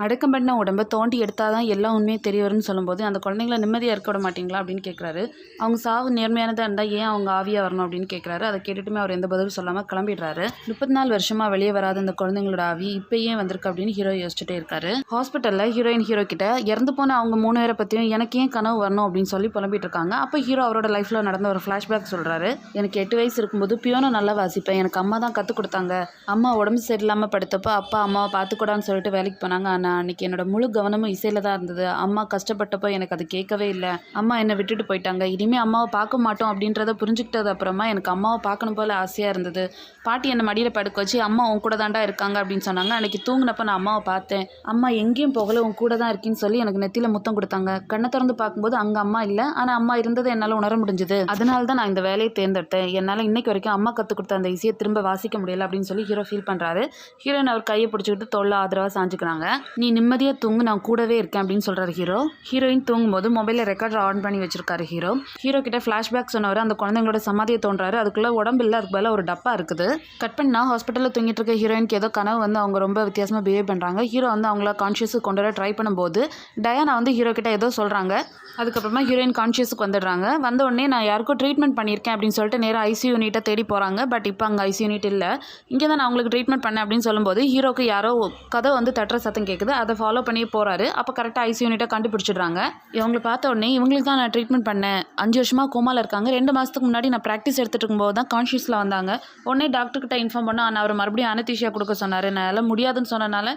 அடக்கம் பண்ண உடம்பை தோண்டி எடுத்தால் தான் எல்லா உண்மையும் தெரிய வரும்னு சொல்லும்போது அந்த குழந்தைங்கள நிம்மதியாக இருக்க விட மாட்டீங்களா அப்படின்னு கேட்குறாரு. அவங்க சாவு நேர்மையானதாக இருந்தால் ஏன் அவங்க ஆவியாக வரணும் அப்படின்னு கேட்குறாரு. அதை கேட்டுட்டுமே அவர் எந்த பதிலும் சொல்லாமல் கிளம்பிடுறாரு. 34 வருஷமாக வெளியே வராத அந்த குழந்தைங்களோட ஆவி இப்போ ஏன் வந்திருக்கு அப்படின்னு ஹீரோ யோசிச்சுட்டே இருக்காரு. ஹாஸ்பிட்டலில் ஹீரோயின் ஹீரோ கிட்ட இறந்து போன அவங்க 3 பேரை பற்றியும் எனக்கு ஏன் கனவு வரணும் அப்படின்னு சொல்லி புலம்பிட்டு இருக்காங்க. அப்போ ஹீரோ அவரோட லைஃப்பில் நடந்த ஒரு ஃப்ளாஷ்பேக் சொல்கிறாரு. எனக்கு 8 வயசு இருக்கும்போது பியோனோ நல்லா வாசிப்பேன். எனக்கு அம்மா தான் கற்றுக் கொடுத்தாங்க. அம்மா உடம்பு சரியில்லாமல் படுத்தப்போ அப்பா அம்மாவை பார்த்துக்கூடான்னு சொல்லிட்டு வேலைக்கு போனாங்க. ஆனால் அன்றைக்கி என்னோட முழு கவனமும் இசையில் தான் இருந்தது. அம்மா கஷ்டப்பட்டப்போ எனக்கு அது கேட்கவே இல்லை. அம்மா என்னை விட்டுட்டு போயிட்டாங்க. இனிமேல் அம்மாவை பார்க்க மாட்டோம் அப்படின்றத புரிஞ்சுக்கிட்டது அப்புறமா எனக்கு அம்மாவை பார்க்கணும் போல் ஆசையாக இருந்தது. பாட்டி என்னை மடியில் படுக்க வச்சு அம்மா உன் கூட தாண்டா இருக்காங்க அப்படின்னு சொன்னாங்க. அன்றைக்கி தூங்கினப்போ நான் அம்மாவை பார்த்தேன். அம்மா எங்கேயும் போகல, உன் கூட தான் இருக்கேன்னு சொல்லி எனக்கு நெத்தியில் முத்தம் கொடுத்தாங்க. கண்ணை திறந்து பார்க்கும்போது அங்கே அம்மா இல்லை, ஆனால் அம்மா இருந்ததை என்னால் உணர முடிஞ்சுது. அதனால தான் நான் இந்த வேலையை தேர்ந்தெடுத்தேன். என்னால் இன்னைக்கு வரைக்கும் அம்மா கற்றுக் கொடுத்த அந்த இசையை திரும்ப வாசிக்க முடியல அப்படின்னு சொல்லி ஹீரோ ஃபீல் பண்ணுறாரு. ஹீரோயின் அவர் கையை பிடிச்சிக்கிட்டு தோல்ல ஆதரவாக சாஞ்சுக்கிறாங்க. நீ நிம்மதியாக தூங்கு, நான் கூடவே இருக்கேன் அப்படின்னு சொல்கிறாரு ஹீரோ. ஹீரோயின் தூங்கும்போது மொபைலில் ரெக்கார்டர் ஆன் பண்ணி வச்சிருக்காரு ஹீரோ. ஹீரோ கிட்ட ஃப்ளாஷ்பேக் சொன்னவர் அந்த குழந்தைங்களோட சமாதியை தோன்றாரு. அதுக்குள்ளே உடம்பு இல்லை, அதுக்கு பதிலாக ஒரு டப்பா இருக்குது. கட் பண்ணா ஹாஸ்பிட்டலில் தூங்கிட்டு இருக்க ஹீரோயினுக்கு ஏதோ கனவு வந்து அவங்க ரொம்ப வித்தியாசமாக பிஹேவ் பண்ணுறாங்க. ஹீரோ வந்து அவங்கள கான்ஷியஸுக்கு கொண்டு வர ட்ரை பண்ணும்போது டயானா வந்து ஹீரோ கிட்ட ஏதோ சொல்கிறாங்க. அதுக்கப்புறமா ஹீரோயின் கான்ஷியஸுக்கு வந்துடுறாங்க. வந்த உடனே நான் யாருக்கும் ட்ரீட்மெண்ட் பண்ணியிருக்கேன் அப்படின்னு சொல்லிட்டு நேராக ஐசியூ யூனிட்டை தேடி போகிறாங்க. பட் இப்போ அங்கே ஐசியூ யூனிட் இல்லை. இங்கே தான் நான் அவங்களுக்கு ட்ரீட்மெண்ட் பண்ணேன் அப்படின்னு சொல்லும்போது ஹீரோக்கு யாரோ கதை வந்து தட்டுற சத்தம் கேட்குது. அதை ஃபாலோ பண்ணி போகிறாரு. அப்போ கரெக்டாக ஐசியூ யூனிட்டை கண்டுபிடிச்சிடுறாங்க. இவங்களை பார்த்த உடனே இவங்களுக்கு தான் நான் ட்ரீட்மெண்ட் பண்ணேன், 5 வருஷமாக கோமாவில் இருக்காங்க, 2 மாதத்துக்கு முன்னாடி நான் ப்ராக்டிஸ் எடுத்துகிட்டு இருக்கும்போது தான் கான்ஷியஸில் வந்தாங்க. உடனே டாக்டர்கிட்ட இன்ஃபார்ம் பண்ணால் நான் அவர் மறுபடியும் அனஸ்தீசியா கொடுக்க சொன்னார். என்னால் முடியாதுன்னு சொன்னனால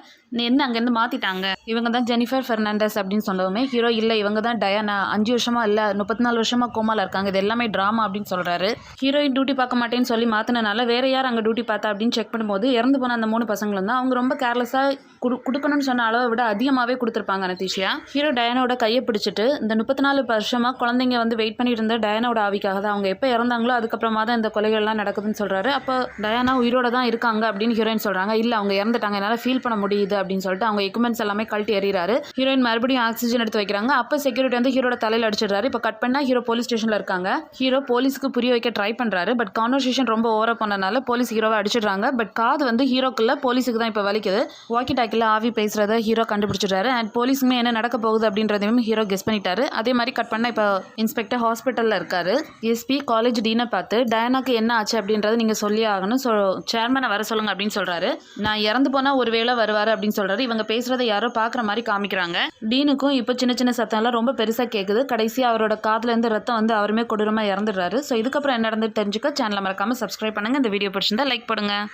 என்ன அங்கேருந்து மாற்றிட்டாங்க. இவங்க தான் ஜெனிஃபர் பெர்னாண்டஸ் அப்படின்னு சொன்னதுமே ஹீரோ இல்லை இவங்க தான் டயானா, 5 வருஷமாக இல்லை 34 வருஷமாக கோமாவில் இருக்காங்க, இது எல்லாமே ட்ராமா அப்படின்னு சொல்கிறாரு. ஹீரோயின் டியூட்டி பார்க்க மாட்டேன்னு சொல்லி மாற்றினால வேறு யார் அங்கே டியூட்டி பார்த்தா அப்படின்னு செக் பண்ணும்போது இறந்து போன அந்த 3 பசங்களும் தான். அவங்க ரொம்ப கேர்லெஸ்ஸாக கொடுக்கணும்னு சொன்ன அளவை விட அதிகமாகவே கொடுத்துருப்பாங்க அனஸ்தீசியா. ஹீரோ டயானாவோட கையை பிடிச்சிட்டு இந்த 34 வருஷமாக குழந்தைங்க வந்து வெயிட் பண்ணிட்டு இருந்த டயானாவோட ஆவிக்காக தான், அவங்க எப்போ இறந்தாங்களோ அதுக்கப்புறமா தான் இந்த கொலைகள்லாம் நடக்குதுன்னு சொல்கிறாரு. அப்போ டயானா உயிரோட தான் இருக்காங்க அப்படின்னு ஹீரோயின் சொல்கிறாங்க. இல்லை அவங்க இறந்துட்டாங்க, என்னால் ஃபீல் பண்ண முடியுது அப்படின்னு சொல்லிட்டு அவங்க எக்யூப்மெண்ட்ஸ் எல்லாமே கழட்டி எறிகிறாரு. ஹீரோயின் மறுபடியும் ஆக்சிஜன் எடுத்து வைக்கிறாங்க. அப்போ செக்யூரிட்டி வந்து ஹீரோட தலையில் அடிச்சிடுறாரு. இப்போ கட் பண்ணால் ஹீரோ போலீஸ் ஸ்டேஷனில் இருக்காங்க. ஹீரோ போலீஸ்க்கு புரிய வைக்க ட்ரை பண்ணுறாரு. பட் கான்வர்சேஷன் ரொம்ப ஓவராக பண்ணனால போலீஸ் ஹீரோவை அடிச்சிடுறாங்க. பட் காது வந்து ஹீரோக்குள்ள போலீஸுக்கு தான் இப்போ வலிக்குது. வாக்கி டாக்கில் ஆவி பேசுகிறத ஹீரோ கண்டுபிடிச்சிடுறாரு. அண்ட் போலீஸுமே என்ன நடக்க போகுது அப்படின்றதையும் ஹீரோ கெஸ் பண்ணிட்டாரு. அதே மாதிரி கட் பண்ணால் இப்போ இன்ஸ்பெக்டர் ஹாஸ்பிட்டலில் இருக்காரு. எஸ்பி காலேஜ் டீனை பார்த்து டயானாக்கு என்ன ஆச்சு அப்படின்றத நீங்கள் சொல்லி ஆகணும், ஸோ சேர்மனை வர சொல்லுங்க அப்படின்னு சொல்கிறாரு. நான் இறந்து போனால் ஒரு வேளை வருவார் அப்படின்னு சொல்கிறாரு. இவங்க பேசுகிறத யாரோ பார்க்குற மாதிரி காமிக்கிறாங்க. டீனுக்கும் இப்போ சின்ன சின்ன சத்தம்லாம் ரொம்ப பெருசாக கேட்குது. கடைசியாக அவரோட காதுலேருந்து ரத்தம் வந்து அவருமே கொடூரமாக இறந்துடுறாரு. ஸோ இதுக்கப்புறம் என்ன நடந்து தெரிஞ்சுக்க சேனலை மறக்காமல் சப்ஸ்கிரைப் பண்ணுங்கள். இந்த வீடியோ பிடிச்சிருந்தா லைக் பண்ணுங்கள்.